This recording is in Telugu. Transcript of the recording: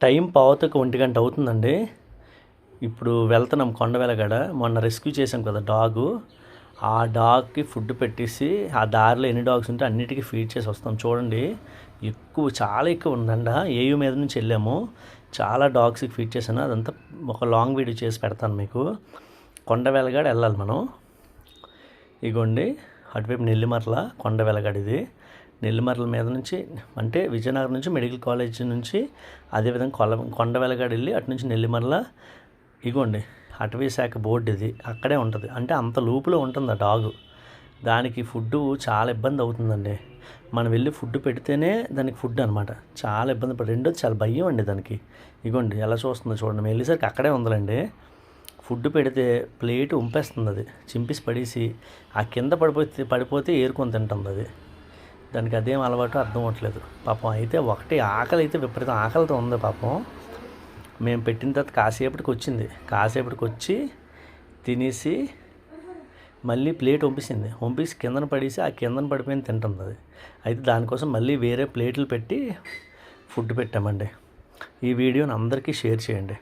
టైం పావుతకు 1 గంట అవుతుందండి. ఇప్పుడు వెళ్తున్నాం కొండవెలగడ. మొన్న రెస్క్యూ చేసాం కదా డాగు, ఆ డాగ్కి ఫుడ్ పెట్టేసి ఆ దారిలో ఎన్ని డాగ్స్ ఉంటే అన్నిటికీ ఫీడ్ చేసి వస్తాం. చూడండి చాలా ఎక్కువ ఉందండ. ఏయూ మీద నుంచి వెళ్ళాము, చాలా డాగ్స్కి ఫీడ్ చేశాను. అదంతా ఒక లాంగ్ వీడియో చేసి పెడతాను మీకు. కొండవెలగడ వెళ్ళాలి మనం. ఇగోండి అటువైపు నెల్లిమర్ల కొండవెలగడ. ఇది నెల్లిమర్ల మీద నుంచి అంటే విజయనగరం నుంచి మెడికల్ కాలేజ్ నుంచి, అదేవిధంగా కొండవెలగడ వెళ్ళి అటు నుంచి నెల్లిమర్ల. ఇగోండి అటవీ శాఖ బోర్డు ఇది అక్కడే ఉంటుంది. అంటే అంత లూపులో ఉంటుంది ఆ డాగు. దానికి ఫుడ్ చాలా ఇబ్బంది అవుతుందండి. మనం వెళ్ళి ఫుడ్ పెడితేనే దానికి ఫుడ్ అనమాట. చాలా ఇబ్బంది పడి, రెండోది చాలా భయం అండి దానికి. ఇగోండి ఎలా చూస్తుందో చూడండి. మేము వెళ్ళేసరికి అక్కడే ఉందండి. ఫుడ్ పెడితే ప్లేట్ ఉంపేస్తుంది, అది చింపేసి పడేసి ఆ కింద పడిపోతే ఏరుకొని తింటుంది అది. దానికి అదేం అలవాటు అర్థం అవ్వట్లేదు పాపం. అయితే ఒకటి ఆకలి అయితే విపరీతం ఆకలితో ఉంది పాపం. మేము పెట్టిన తర్వాత కాసేపటికి వచ్చి తినేసి మళ్ళీ ప్లేట్ వంపేసి కిందన పడేసి ఆ కిందన పడిపోయింది తింటుంది అది. అయితే దానికోసం మళ్ళీ వేరే ప్లేట్లు పెట్టి ఫుడ్ పెట్టామండి. ఈ వీడియోని అందరికీ షేర్ చేయండి.